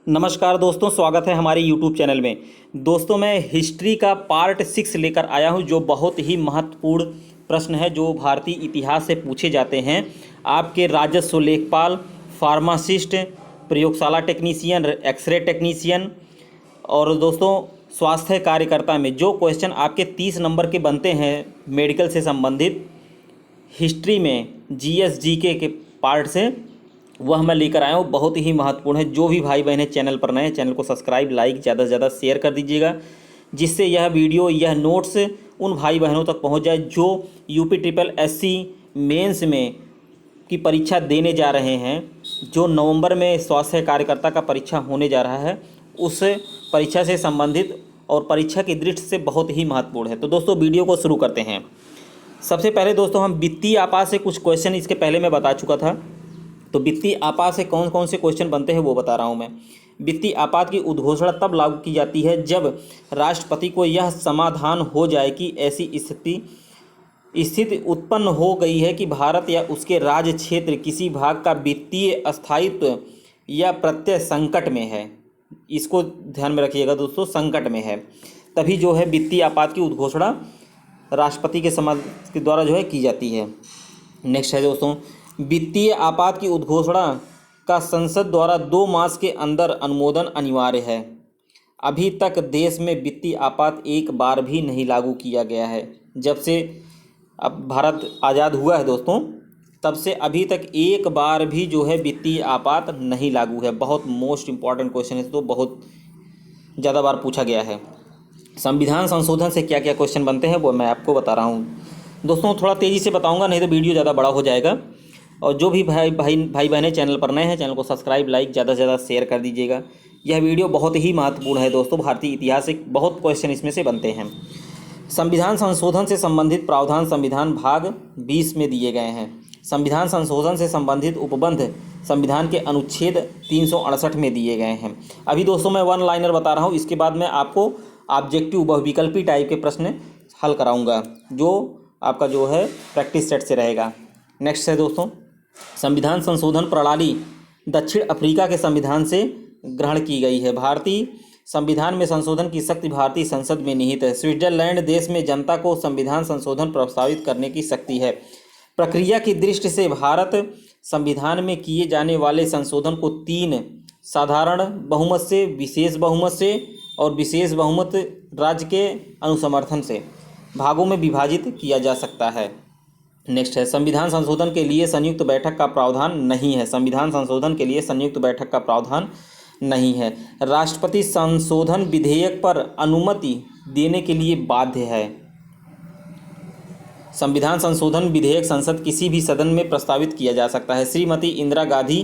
नमस्कार दोस्तों, स्वागत है हमारे YouTube चैनल में। दोस्तों, मैं हिस्ट्री का पार्ट 6 लेकर आया हूं, जो बहुत ही महत्वपूर्ण प्रश्न है जो भारतीय इतिहास से पूछे जाते हैं। आपके राजस्व लेखपाल, फार्मासिस्ट, प्रयोगशाला टेक्नीशियन, एक्सरे टेक्नीशियन और दोस्तों स्वास्थ्य कार्यकर्ता में जो क्वेश्चन आपके 30 नंबर के बनते हैं मेडिकल से संबंधित हिस्ट्री में जीएस जीके के पार्ट से, वह मैं लेकर आया हूँ। बहुत ही महत्वपूर्ण है। जो भी भाई बहनें चैनल पर नए हैं, चैनल को सब्सक्राइब, लाइक, ज़्यादा से ज़्यादा शेयर कर दीजिएगा, जिससे यह वीडियो, यह नोट्स उन भाई बहनों तक पहुँच जाए जो यूपी ट्रिपल एससी मेंस में की परीक्षा देने जा रहे हैं। जो नवंबर में स्वास्थ्य कार्यकर्ता का परीक्षा होने जा रहा है, उस परीक्षा से संबंधित और परीक्षा की दृष्टि से बहुत ही महत्वपूर्ण है। तो दोस्तों, वीडियो को शुरू करते हैं। सबसे पहले दोस्तों, हम वित्तीय आपात से कुछ क्वेश्चन इसके पहले मैं बता चुका था। तो वित्तीय आपात से कौन कौन से क्वेश्चन बनते हैं वो बता रहा हूँ मैं। वित्तीय आपात की उद्घोषणा तब लागू की जाती है जब राष्ट्रपति को यह समाधान हो जाए कि ऐसी स्थिति उत्पन्न हो गई है कि भारत या उसके राज्य क्षेत्र किसी भाग का वित्तीय अस्थायित्व या प्रत्यय संकट में है। इसको ध्यान में रखिएगा दोस्तों, संकट में है। तभी जो है वित्तीय आपात की उद्घोषणा राष्ट्रपति के द्वारा जो है की जाती है। नेक्स्ट है दोस्तों, वित्तीय आपात की उद्घोषणा का संसद द्वारा 2 मास के अंदर अनुमोदन अनिवार्य है। अभी तक देश में वित्तीय आपात एक बार भी नहीं लागू किया गया है। जब से अब भारत आज़ाद हुआ है दोस्तों, तब से अभी तक एक बार भी जो है वित्तीय आपात नहीं लागू है। बहुत मोस्ट इम्पॉर्टेंट क्वेश्चन है, तो बहुत ज़्यादा बार पूछा गया है। संविधान संशोधन से क्या क्या क्वेश्चन बनते हैं वो मैं आपको बता रहा हूँ दोस्तों। थोड़ा तेज़ी से बताऊँगा, नहीं तो वीडियो ज़्यादा बड़ा हो जाएगा। और जो भी भाई बहनें चैनल पर नए हैं, चैनल को सब्सक्राइब, लाइक, ज़्यादा से ज़्यादा शेयर कर दीजिएगा। यह वीडियो बहुत ही महत्वपूर्ण है दोस्तों। भारतीय इतिहास से बहुत क्वेश्चन इसमें से बनते हैं। संविधान संशोधन से संबंधित प्रावधान संविधान भाग 20 में दिए गए हैं। संविधान संशोधन से संबंधित उपबंध संविधान के अनुच्छेद 368 में दिए गए हैं। अभी दोस्तों मैं वन लाइनर बता रहा हूँ, इसके बाद मैं आपको ऑब्जेक्टिव बहुविकल्पी टाइप के प्रश्न हल कराऊंगा, जो आपका जो है प्रैक्टिस सेट से रहेगा। नेक्स्ट है दोस्तों, संविधान संशोधन प्रणाली दक्षिण अफ्रीका के संविधान से ग्रहण की गई है। भारतीय संविधान में संशोधन की शक्ति भारतीय संसद में निहित है। स्विट्जरलैंड देश में जनता को संविधान संशोधन प्रस्तावित करने की शक्ति है। प्रक्रिया की दृष्टि से भारत संविधान में किए जाने वाले संशोधन को 3 साधारण बहुमत से, विशेष बहुमत से और विशेष बहुमत राज्य के अनुसमर्थन से भागों में विभाजित किया जा सकता है। नेक्स्ट है, संविधान संशोधन के लिए संयुक्त बैठक का प्रावधान नहीं है। संविधान संशोधन के लिए संयुक्त बैठक का प्रावधान नहीं है। राष्ट्रपति संशोधन विधेयक पर अनुमति देने के लिए बाध्य है। संविधान संशोधन विधेयक संसद किसी भी सदन में प्रस्तावित किया जा सकता है। श्रीमती इंदिरा गांधी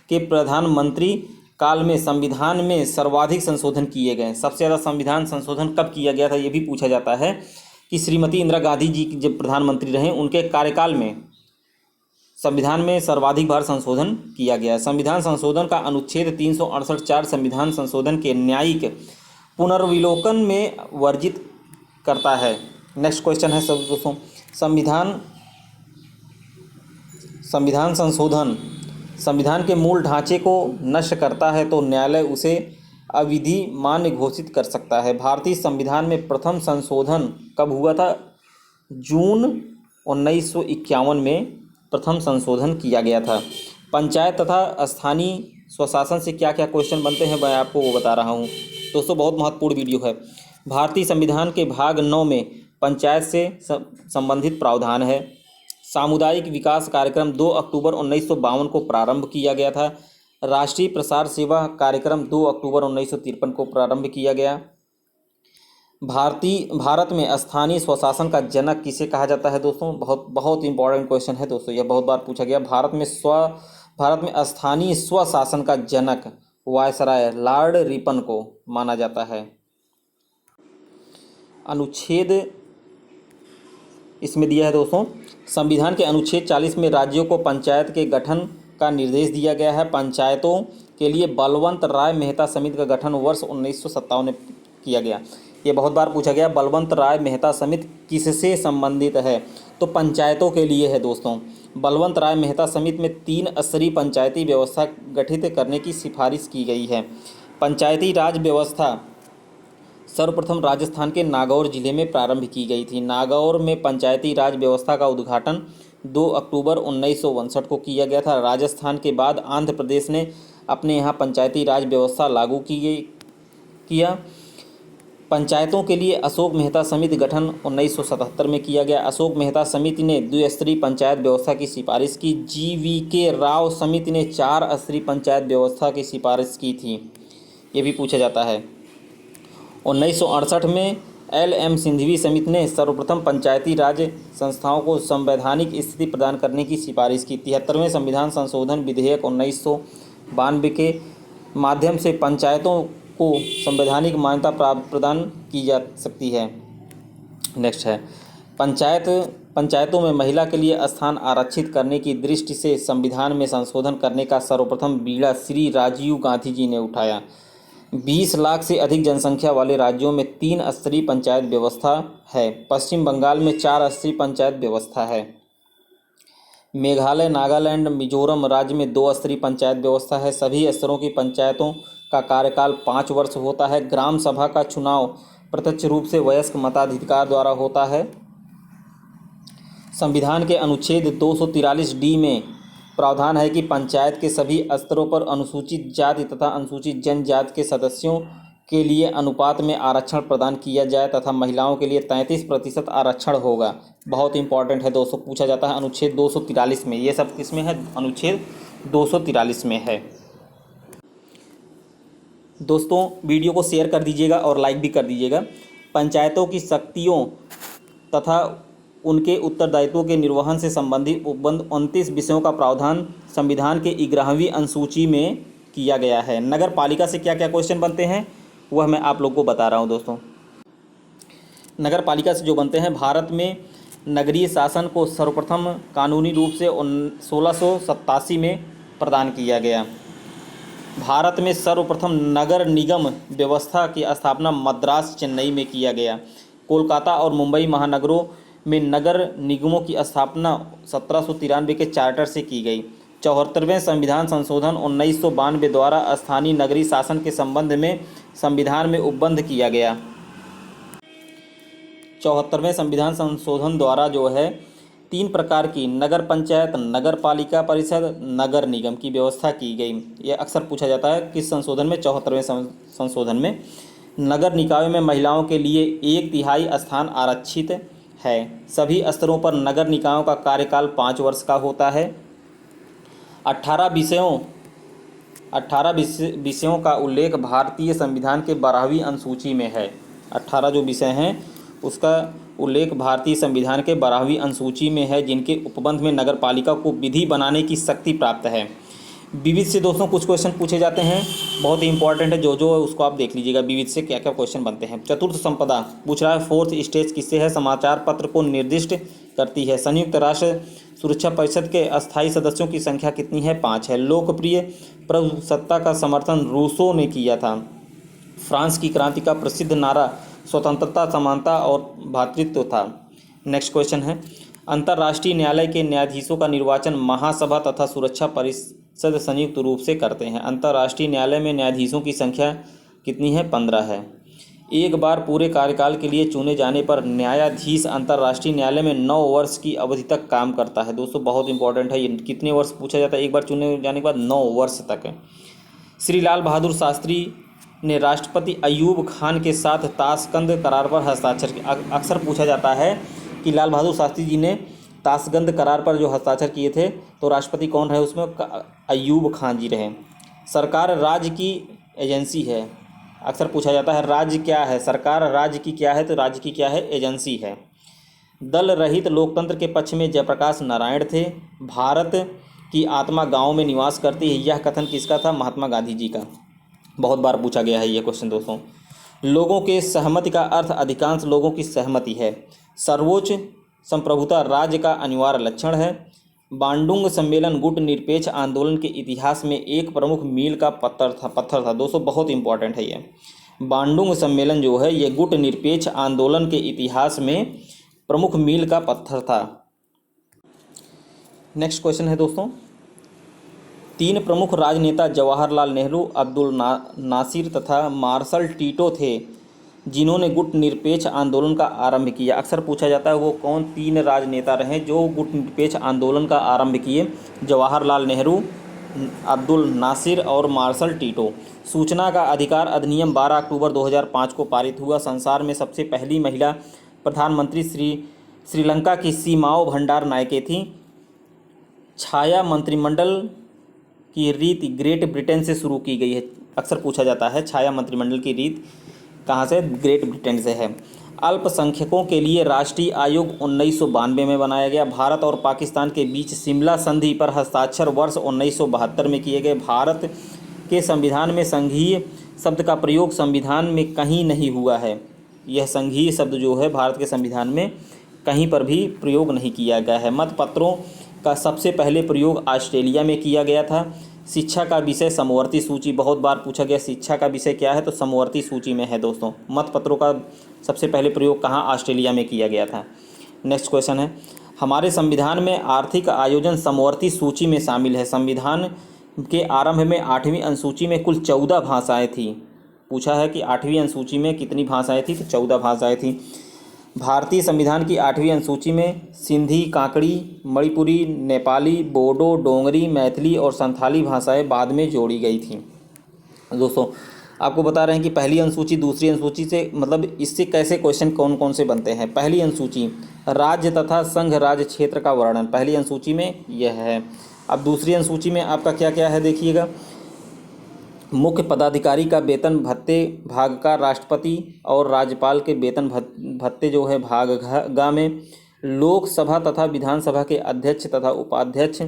के प्रधानमंत्री काल में संविधान में सर्वाधिक संशोधन किए गए। सबसे ज़्यादा संविधान संशोधन कब किया गया था, ये भी पूछा जाता है कि श्रीमती इंदिरा गांधी जी जब प्रधानमंत्री रहे, उनके कार्यकाल में संविधान में सर्वाधिक बार संशोधन किया गया। संविधान संशोधन का अनुच्छेद 368(4) संविधान संशोधन के न्यायिक पुनर्विलोकन में वर्जित करता है। नेक्स्ट क्वेश्चन है सब दोस्तों, संविधान संशोधन संविधान के मूल ढांचे को नष्ट करता है तो न्यायालय उसे अविधिमान्य घोषित कर सकता है। भारतीय संविधान में प्रथम संशोधन कब हुआ था? जून 1951 में प्रथम संशोधन किया गया था। पंचायत तथा स्थानीय स्वशासन से क्या क्या क्वेश्चन बनते हैं मैं आपको वो बता रहा हूँ दोस्तों। बहुत महत्वपूर्ण वीडियो है। भारतीय संविधान के भाग 9 में पंचायत से संबंधित प्रावधान है। सामुदायिक विकास कार्यक्रम 2 अक्टूबर 1952 को प्रारंभ किया गया था। राष्ट्रीय प्रसार सेवा कार्यक्रम 2 अक्टूबर 1953 को प्रारंभ किया गया। भारत में स्थानीय स्वशासन का जनक किसे कहा जाता है दोस्तों? बहुत इंपॉर्टेंट क्वेश्चन है दोस्तों, यह बहुत बार पूछा गया। भारत में स्थानीय स्वशासन का जनक वायसराय लॉर्ड रिपन को माना जाता है। अनुच्छेद इसमें दिया है दोस्तों, संविधान के अनुच्छेद 40 में राज्यों को पंचायत के गठन का निर्देश दिया गया है। पंचायतों के लिए बलवंत राय मेहता समिति का गठन वर्ष 1957 में किया गया। ये बहुत बार पूछा गया, बलवंत राय मेहता समिति किससे संबंधित है? तो पंचायतों के लिए है दोस्तों। बलवंत राय मेहता समिति में 3 स्तरीय पंचायती व्यवस्था गठित करने की सिफारिश की गई है। पंचायती राज व्यवस्था सर्वप्रथम राजस्थान के नागौर जिले में प्रारंभ की गई थी। नागौर में पंचायती राज व्यवस्था का उद्घाटन 2 अक्टूबर 1959 को किया गया था। राजस्थान के बाद आंध्र प्रदेश ने अपने यहाँ पंचायती राज व्यवस्था लागू किया। पंचायतों के लिए अशोक मेहता समिति गठन 1977 में किया गया। अशोक मेहता समिति ने द्विस्तरीय पंचायत व्यवस्था की सिफारिश की। GVK राव समिति ने 4 स्तरीय पंचायत व्यवस्था की सिफारिश की थी। ये भी पूछा जाता है। 1968 में LM सिंघवी समिति ने सर्वप्रथम पंचायती राज संस्थाओं को संवैधानिक स्थिति प्रदान करने की सिफारिश की। 73वें संविधान संशोधन विधेयक 1992 के माध्यम से पंचायतों को संवैधानिक मान्यता प्रदान की जा सकती है। नेक्स्ट है पंचायतों में महिला के लिए स्थान आरक्षित करने की दृष्टि से संविधान में संशोधन करने का सर्वप्रथम बीड़ा श्री राजीव गांधी जी ने उठाया। 20 लाख से अधिक जनसंख्या वाले राज्यों में 3 स्तरीय पंचायत व्यवस्था है। पश्चिम बंगाल में 4 स्तरीय पंचायत व्यवस्था है। मेघालय, नागालैंड, मिजोरम राज्य में 2 स्तरीय पंचायत व्यवस्था है। सभी स्तरों की पंचायतों का कार्यकाल 5 वर्ष होता है। ग्राम सभा का चुनाव प्रत्यक्ष रूप से वयस्क मताधिकार द्वारा होता है। संविधान के अनुच्छेद 243D में प्रावधान है कि पंचायत के सभी स्तरों पर अनुसूचित जाति तथा अनुसूचित जनजाति के सदस्यों के लिए अनुपात में आरक्षण प्रदान किया जाए तथा महिलाओं के लिए 33% आरक्षण होगा। बहुत इंपॉर्टेंट है दोस्तों, पूछा जाता है अनुच्छेद 243 में। ये सब किस में है? अनुच्छेद 243 में है। दोस्तों वीडियो को शेयर कर दीजिएगा और लाइक भी कर दीजिएगा। पंचायतों की शक्तियों तथा उनके उत्तरदायित्वों के निर्वहन से संबंधित उपबंध 29 विषयों का प्रावधान संविधान के 11वीं अनुसूची में किया गया है। नगर पालिका से क्या क्या क्वेश्चन बनते हैं वह मैं आप लोग को बता रहा हूं दोस्तों। नगर पालिका से जो बनते हैं, भारत में नगरीय शासन को सर्वप्रथम कानूनी रूप से 1687 में प्रदान किया गया। भारत में सर्वप्रथम नगर निगम व्यवस्था की स्थापना मद्रास, चेन्नई में किया गया। कोलकाता और मुंबई महानगरों में नगर निगमों की स्थापना 1793 के चार्टर से की गई। 74वें संविधान संशोधन 1992 द्वारा स्थानीय नगरीय शासन के संबंध में संविधान में उपबंध किया गया। 74वें संविधान संशोधन द्वारा जो है 3 प्रकार की नगर पंचायत, नगर पालिका परिषद, नगर निगम की व्यवस्था की गई। यह अक्सर पूछा जाता है किस संशोधन में? 74वें संशोधन में। नगर निकायों में महिलाओं के लिए 1/3 स्थान आरक्षित है। सभी स्तरों पर नगर निकायों का कार्यकाल 5 वर्ष का होता है। 18 विषयों का उल्लेख भारतीय संविधान के 12वीं अनुसूची में है। 18 जो विषय हैं उसका उल्लेख भारतीय संविधान के 12वीं अनुसूची में है, जिनके उपबंध में नगर पालिका को विधि बनाने की शक्ति प्राप्त है। विविध से दोस्तों कुछ क्वेश्चन पूछे जाते हैं, बहुत ही इंपॉर्टेंट है, जो है उसको आप देख लीजिएगा। विविध से क्या क्या क्वेश्चन बनते हैं। चतुर्थ संपदा पूछ रहा है, 4th स्टेज किससे है? समाचार पत्र को निर्दिष्ट करती है। संयुक्त राष्ट्र सुरक्षा परिषद के अस्थायी सदस्यों की संख्या कितनी है? 5 है। लोकप्रिय प्रभुसत्ता का समर्थन रूसो ने किया था। फ्रांस की क्रांति का प्रसिद्ध नारा स्वतंत्रता, समानता और भ्रातृत्व था। नेक्स्ट क्वेश्चन है, अंतर्राष्ट्रीय न्यायालय के न्यायाधीशों का निर्वाचन महासभा तथा सुरक्षा परिषद संयुक्त रूप से करते हैं। अंतर्राष्ट्रीय न्यायालय में न्यायाधीशों की संख्या कितनी है? 15 है। एक बार पूरे कार्यकाल के लिए चुने जाने पर न्यायाधीश अंतर्राष्ट्रीय न्यायालय में 9 वर्ष की अवधि तक काम करता है। दोस्तों बहुत इंपॉर्टेंट है, ये कितने वर्ष पूछा जाता है? एक बार चुने जाने के बाद 9 वर्ष तक है। श्री लाल बहादुर शास्त्री ने राष्ट्रपति अयूब खान के साथ ताशकंद करार पर हस्ताक्षर किए। अक्सर पूछा जाता है कि लाल बहादुर शास्त्री जी ने ताशकंद करार पर जो हस्ताक्षर किए थे तो राष्ट्रपति कौन रहे उसमें? अयूब खान जी रहे। सरकार राज्य की एजेंसी है। अक्सर पूछा जाता है राज्य क्या है? सरकार राज्य की क्या है? तो राज्य की क्या है? एजेंसी है। दल रहित लोकतंत्र के पक्ष में जयप्रकाश नारायण थे। भारत की आत्मा गाँव में निवास करती है, यह कथन किसका था? महात्मा गांधी जी का। बहुत बार पूछा गया है ये क्वेश्चन दोस्तों। लोगों के सहमति का अर्थ अधिकांश लोगों की सहमति है। सर्वोच्च संप्रभुता राज्य का अनिवार्य लक्षण है। बांडुंग सम्मेलन गुट निरपेक्ष आंदोलन के इतिहास में एक प्रमुख मील का पत्थर था। दोस्तों बहुत इंपॉर्टेंट है ये। बांडुंग सम्मेलन जो है ये गुट निरपेक्ष आंदोलन के इतिहास में प्रमुख मील का पत्थर था। नेक्स्ट क्वेश्चन है दोस्तों, तीन प्रमुख राजनेता जवाहरलाल नेहरू, अब्दुल नासिर तथा मार्शल टीटो थे जिन्होंने गुटनिरपेक्ष आंदोलन का आरंभ किया। अक्सर पूछा जाता है वो कौन तीन राजनेता रहे जो गुटनिरपेक्ष आंदोलन का आरंभ किए। जवाहरलाल नेहरू, अब्दुल नासिर और मार्शल टीटो। सूचना का अधिकार अधिनियम 12 अक्टूबर 2005 को पारित हुआ। संसार में सबसे पहली महिला प्रधानमंत्री श्रीलंका की सीमाओ भंडार नायके थी। छाया मंत्रिमंडल की रीत ग्रेट ब्रिटेन से शुरू की गई है। अक्सर पूछा जाता है छाया मंत्रिमंडल की रीत कहाँ से, ग्रेट ब्रिटेन से है। अल्पसंख्यकों के लिए राष्ट्रीय आयोग 1992 में बनाया गया। भारत और पाकिस्तान के बीच शिमला संधि पर हस्ताक्षर वर्ष 1972 में किए गए। भारत के संविधान में संघीय शब्द का प्रयोग संविधान में कहीं नहीं हुआ है। यह संघीय शब्द जो है भारत के संविधान में कहीं पर भी प्रयोग नहीं किया गया है। मतपत्रों का सबसे पहले प्रयोग ऑस्ट्रेलिया में किया गया था। शिक्षा का विषय समवर्ती सूची, बहुत बार पूछा गया शिक्षा का विषय क्या है, तो समवर्ती सूची में है दोस्तों। मतपत्रों का सबसे पहले प्रयोग कहाँ, ऑस्ट्रेलिया में किया गया था। नेक्स्ट क्वेश्चन है, हमारे संविधान में आर्थिक आयोजन समवर्ती सूची में शामिल है। संविधान के आरंभ में 8वीं अनुसूची में कुल 14 भाषाएं थी। पूछा है कि 8वीं अनुसूची में कितनी भाषाएं थी, तो 14 भाषाएं थी। भारतीय संविधान की 8वीं अनुसूची में सिंधी, कांकड़ी, मणिपुरी, नेपाली, बोडो, डोंगरी, मैथिली और संथाली भाषाएं बाद में जोड़ी गई थीं। दोस्तों आपको बता रहे हैं कि पहली अनुसूची दूसरी अनुसूची से, मतलब इससे कैसे क्वेश्चन कौन कौन से बनते हैं। पहली अनुसूची राज्य तथा संघ राज्य क्षेत्र का वर्णन, पहली अनुसूची में यह है। अब दूसरी अनुसूची में आपका क्या क्या है देखिएगा। मुख्य पदाधिकारी का वेतन भत्ते भाग का, राष्ट्रपति और राज्यपाल के वेतन भत्ते जो है भाग ग में, लोकसभा तथा विधानसभा के अध्यक्ष तथा उपाध्यक्ष,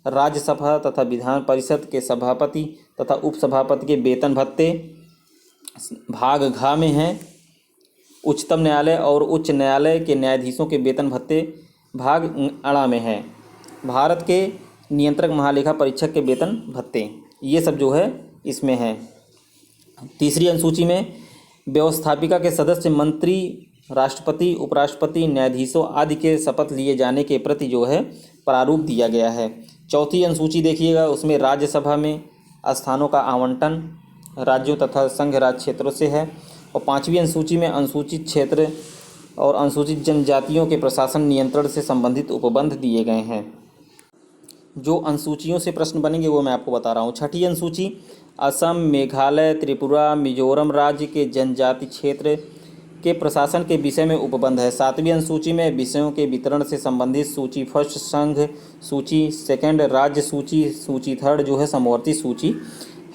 राज्यसभा तथा विधान परिषद के सभापति तथा उपसभापति के वेतन भत्ते भाग घ में हैं। उच्चतम न्यायालय और उच्च न्यायालय के न्यायाधीशों के वेतन भत्ते भाग अ में है। भारत के नियंत्रक महालेखा परीक्षक के वेतन भत्ते, ये सब जो है इसमें है। तीसरी अनुसूची में व्यवस्थापिका के सदस्य, मंत्री, राष्ट्रपति, उपराष्ट्रपति, न्यायाधीशों आदि के शपथ लिए जाने के प्रति जो है प्रारूप दिया गया है। चौथी अनुसूची देखिएगा, उसमें राज्यसभा में स्थानों का आवंटन राज्यों तथा संघ राज्य क्षेत्रों से है। और पाँचवीं अनुसूची में अनुसूचित क्षेत्र और अनुसूचित जनजातियों के प्रशासन नियंत्रण से संबंधित उपबंध दिए गए हैं। जो अनुसूचियों से प्रश्न बनेंगे वो मैं आपको बता रहा हूँ। छठी अनुसूची असम, मेघालय, त्रिपुरा, मिजोरम राज्य के जनजाति क्षेत्र के प्रशासन के विषय में उपबंध है। सातवीं अनुसूची में विषयों के वितरण से संबंधित सूची फर्स्ट संघ सूची, सेकंड राज्य सूची, सूची थर्ड जो है समवर्ती सूची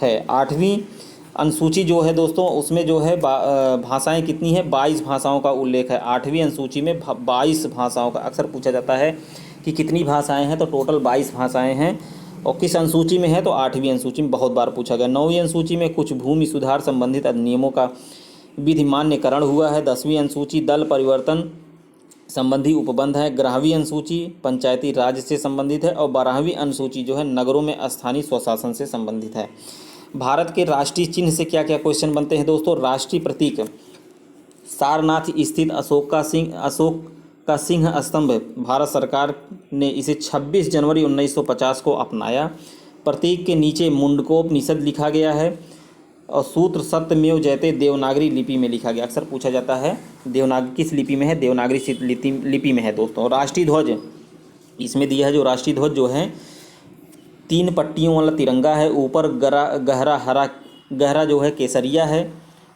है। आठवीं अनुसूची जो है दोस्तों उसमें जो है भाषाएं कितनी है, 22 भाषाओं का उल्लेख है। आठवीं अनुसूची में 22 भाषाओं का, अक्सर पूछा जाता है कि कितनी भाषाएं हैं, तो टोटल 22 भाषाएं हैं। और किस अनुसूची में है, तो 8वीं अनुसूची में, बहुत बार पूछा गया। 9वीं अनुसूची में कुछ भूमि सुधार संबंधित अधिनियमों का विधि मान्यकरण हुआ है। 10वीं अनुसूची दल परिवर्तन संबंधी उपबंध है। 11वीं अनुसूची पंचायती राज से संबंधित है। और 12वीं अनुसूची जो है नगरों में स्थानीय स्वशासन से संबंधित है। भारत के राष्ट्रीय चिन्ह से क्या क्या क्वेश्चन बनते हैं दोस्तों। राष्ट्रीय प्रतीक सारनाथ स्थित अशोक का सिंह स्तंभ, भारत सरकार ने इसे 26 जनवरी 1950 को अपनाया। प्रतीक के नीचे मुंडकोपनिषद लिखा गया है। और सूत्र सत्यमेव जयते देवनागरी लिपि में लिखा गया। अक्सर पूछा जाता है देवनागरी किस लिपि में है, देवनागरी लिपि में है दोस्तों। राष्ट्रीय ध्वज इसमें दिया है, जो राष्ट्रीय ध्वज जो है 3 पट्टियों वाला तिरंगा है। ऊपर गहरा जो है केसरिया है,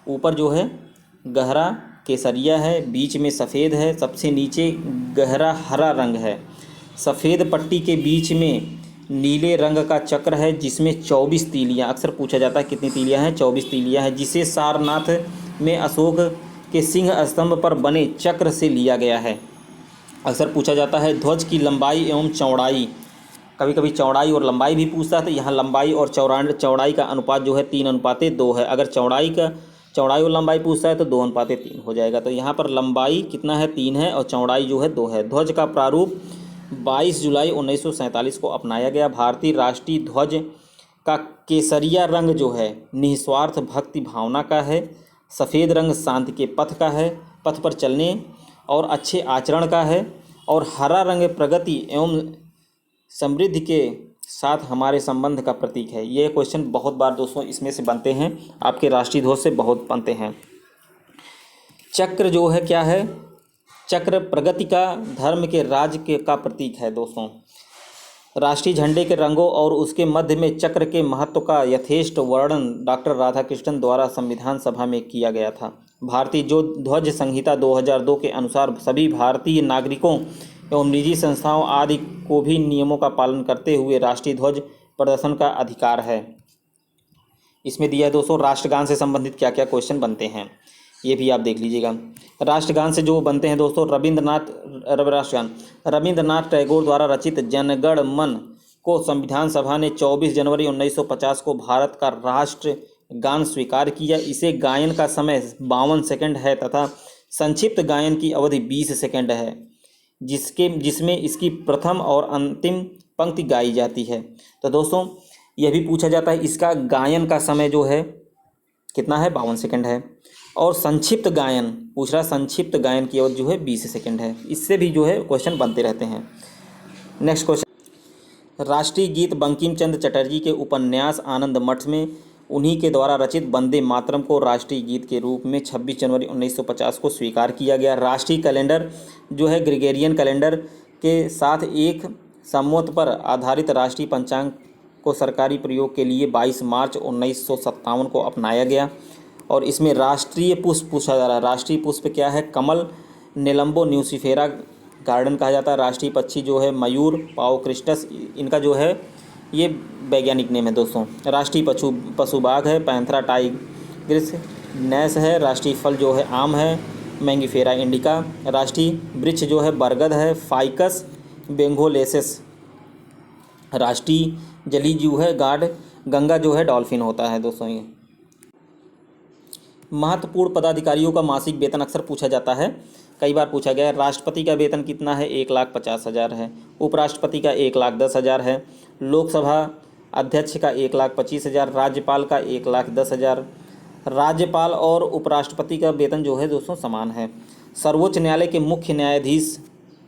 ऊपर जो है गहरा केसरिया है, बीच में सफ़ेद है, सबसे नीचे गहरा हरा रंग है। सफ़ेद पट्टी के बीच में नीले रंग का चक्र है जिसमें 24 तीलियां, अक्सर पूछा जाता है कितनी तीलियां हैं, 24 तीलियां हैं, जिसे सारनाथ में अशोक के सिंह स्तंभ पर बने चक्र से लिया गया है। अक्सर पूछा जाता है ध्वज की लंबाई एवं चौड़ाई, कभी कभी चौड़ाई और लंबाई भी पूछता है, तो यहाँ लंबाई और चौड़ाई का अनुपात जो है 3:2 है। अगर चौड़ाई और लंबाई पूछता है तो 2:3 हो जाएगा। तो यहाँ पर लंबाई कितना है, 3 है, और चौड़ाई जो है 2 है। ध्वज का प्रारूप 22 जुलाई 1947 को अपनाया गया। भारतीय राष्ट्रीय ध्वज का केसरिया रंग जो है निस्वार्थ भक्ति भावना का है। सफ़ेद रंग शांति के पथ का है, पथ पर चलने और अच्छे आचरण का है। और हरा रंग प्रगति एवं समृद्धि के साथ हमारे संबंध का प्रतीक है। ये क्वेश्चन बहुत बार दोस्तों इसमें से बनते हैं, आपके राष्ट्रीय ध्वज से बहुत बनते हैं। चक्र जो है क्या है? चक्र प्रगति का, धर्म के, राज्य के का प्रतीक है दोस्तों। राष्ट्रीय झंडे के रंगों और उसके मध्य में चक्र के महत्व का यथेष्ट वर्णन डॉक्टर राधाकृष्णन द्वारा संविधान सभा में किया गया था। भारतीय जो ध्वज संहिता 2002 के अनुसार सभी भारतीय नागरिकों एवं निजी संस्थाओं आदि को भी नियमों का पालन करते हुए राष्ट्रीय ध्वज प्रदर्शन का अधिकार है। इसमें दिया है दोस्तों राष्ट्रगान से संबंधित क्या क्या क्वेश्चन बनते हैं, ये भी आप देख लीजिएगा। राष्ट्रगान से जो बनते हैं दोस्तों, रविंद्रनाथ टैगोर द्वारा रचित जनगण मन को संविधान सभा ने 24 जनवरी 1950 को भारत का राष्ट्र गान स्वीकार किया। इसे गायन का समय 52 सेकंड है तथा संक्षिप्त गायन की अवधि 20 सेकंड है, जिसमें इसकी प्रथम और अंतिम पंक्ति गाई जाती है। तो दोस्तों यह भी पूछा जाता है, इसका गायन का समय जो है कितना है? 52 सेकंड है। और संक्षिप्त गायन पूछ रहा, संक्षिप्त गायन की अवधि जो है 20 सेकंड है। इससे भी जो है क्वेश्चन बनते रहते हैं। नेक्स्ट क्वेश्चन, राष्ट्रीय गीत बंकिम चंद्र चटर्जी के उपन्यास आनंद मठ में उन्हीं के द्वारा रचित वंदे मातरम को राष्ट्रीय गीत के रूप में 26 जनवरी 1950 को स्वीकार किया गया। राष्ट्रीय कैलेंडर जो है ग्रेगोरियन कैलेंडर के साथ एक संवत पर आधारित राष्ट्रीय पंचांग को सरकारी प्रयोग के लिए 22 मार्च 1957 को अपनाया गया। और इसमें राष्ट्रीय पुष्प पूछा जा रहा है। राष्ट्रीय पुष्प क्या है? कमल, नेलम्बो न्यूसिफेरा गार्डन कहा जाता है। राष्ट्रीय पक्षी जो है मयूर, पाओक्रिस्टस, इनका जो है ये वैज्ञानिक नेम है दोस्तों। राष्ट्रीय पशु बाघ है पैंथरा टाइग्रिस नैस है। राष्ट्रीय फल जो है आम है, मैंगीफेरा इंडिका। राष्ट्रीय वृक्ष जो है बरगद है, फाइकस बेंगोलेसिस। राष्ट्रीय जलीय जीव है गाड, गंगा जो है डॉल्फिन होता है दोस्तों। ये महत्वपूर्ण पदाधिकारियों का मासिक वेतन अक्सर पूछा जाता है, कई बार पूछा गया है। राष्ट्रपति का वेतन कितना है? 1,50,000 है। उपराष्ट्रपति का 1,10,000 है। लोकसभा अध्यक्ष का 1,25,000। राज्यपाल का 1,10,000। राज्यपाल और उपराष्ट्रपति का वेतन जो है दोस्तों समान है। सर्वोच्च न्यायालय के मुख्य न्यायाधीश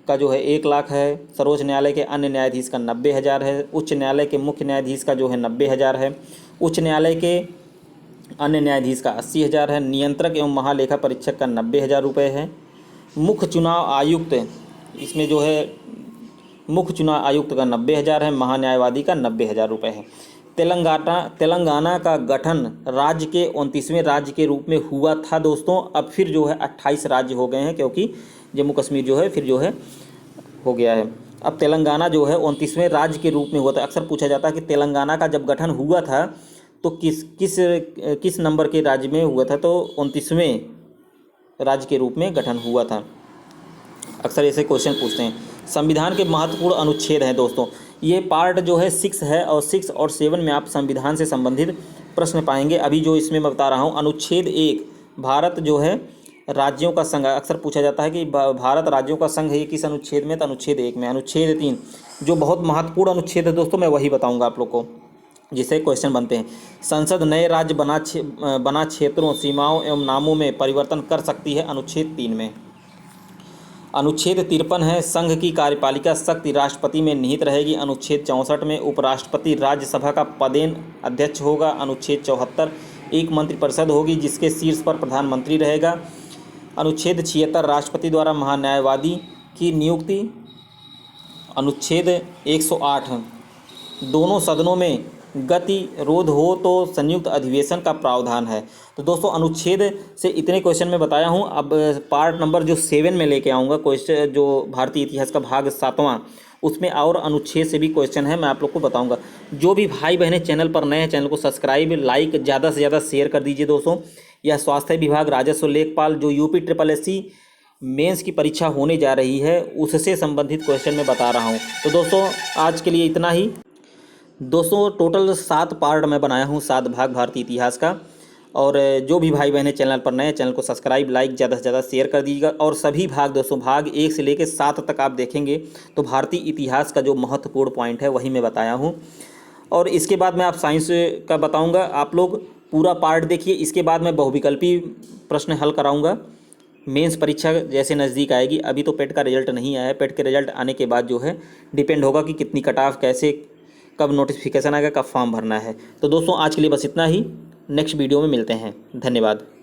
का जो है 1,00,000 है। सर्वोच्च न्यायालय के अन्य न्यायाधीश का 90,000 है। उच्च न्यायालय के मुख्य न्यायाधीश का जो है 90,000 है। उच्च न्यायालय के अन्य न्यायाधीश का 80,000 है। नियंत्रक एवं महालेखा परीक्षक का 90,000 रुपये है। मुख्य चुनाव आयुक्त, इसमें जो है मुख्य चुनाव आयुक्त का 90,000 है। महान्यायवादी का 90,000 रुपये है। तेलंगाना का गठन राज्य के 29वें राज्य के रूप में हुआ था दोस्तों। अब फिर जो है 28 राज्य हो गए हैं, क्योंकि जम्मू कश्मीर जो है फिर जो है हो गया है। अब तेलंगाना जो है 29वें राज्य के रूप में हुआ था। अक्सर पूछा जाता है कि तेलंगाना का जब गठन हुआ था तो किस नंबर के राज्य में हुआ था? तो 29वें राज्य के रूप में गठन हुआ था। अक्सर ऐसे क्वेश्चन पूछते हैं। संविधान के महत्वपूर्ण अनुच्छेद हैं दोस्तों। ये पार्ट जो है 6 है और 6 और 7 में आप संविधान से संबंधित प्रश्न पाएंगे। अभी जो इसमें मैं बता रहा हूँ, अनुच्छेद 1 भारत जो है राज्यों का संघ। अक्सर पूछा जाता है कि भारत राज्यों का संघ है, किस अनुच्छेद में? तो अनुच्छेद 1 में। अनुच्छेद 3 जो बहुत महत्वपूर्ण अनुच्छेद है दोस्तों, मैं वही बताऊँगा आप लोग को, जिससे क्वेश्चन बनते हैं। संसद नए राज्य बना क्षेत्रों, सीमाओं एवं नामों में परिवर्तन कर सकती है, अनुच्छेद 3 में। अनुच्छेद 53 है, संघ की कार्यपालिका शक्ति राष्ट्रपति में निहित रहेगी। अनुच्छेद 64 में उपराष्ट्रपति राज्यसभा का पदेन अध्यक्ष होगा। अनुच्छेद 74 एक मंत्रिपरिषद होगी जिसके शीर्ष पर प्रधानमंत्री रहेगा। अनुच्छेद 76 राष्ट्रपति द्वारा महान्यायवादी की नियुक्ति। अनुच्छेद 108 दोनों सदनों में गतिरोध हो तो संयुक्त अधिवेशन का प्रावधान है। तो दोस्तों अनुच्छेद से इतने क्वेश्चन मैं बताया हूँ। अब पार्ट नंबर जो 7 में लेके आऊँगा क्वेश्चन, जो भारतीय इतिहास का भाग 7वां, उसमें और अनुच्छेद से भी क्वेश्चन है, मैं आप लोग को बताऊँगा। जो भी भाई बहनें चैनल पर नए हैं, चैनल को सब्सक्राइब, लाइक, ज़्यादा से ज़्यादा शेयर कर दीजिए दोस्तों। यह स्वास्थ्य विभाग, राजस्व लेखपाल, जो यूपी SSSC मेंस की परीक्षा होने जा रही है, उससे संबंधित क्वेश्चन मैं बता रहा हूँ। तो दोस्तों आज के लिए इतना ही दोस्तों। टोटल 7 पार्ट मैं बनाया हूँ, 7 भाग भारतीय इतिहास का। और जो भी भाई बहनें चैनल पर नए, चैनल को सब्सक्राइब, लाइक, ज़्यादा से ज़्यादा शेयर कर दीजिएगा। और सभी भाग दोस्तों, भाग 1 से लेकर 7 तक आप देखेंगे तो भारतीय इतिहास का जो महत्वपूर्ण पॉइंट है वही मैं बताया हूँ। और इसके बाद मैं आप साइंस का बताऊँगा। आप लोग पूरा पार्ट देखिए। इसके बाद मैं बहुविकल्पी प्रश्न हल कराऊँगा। मेंस परीक्षा जैसे नज़दीक आएगी, अभी तो पेट का रिजल्ट नहीं आया है। पेट के रिजल्ट आने के बाद जो है डिपेंड होगा कि कितनी कट ऑफ कैसे कब नोटिफिकेशन आएगा, कब फॉर्म भरना है। तो दोस्तों आज के लिए बस इतना ही, नेक्स्ट वीडियो में मिलते हैं। धन्यवाद।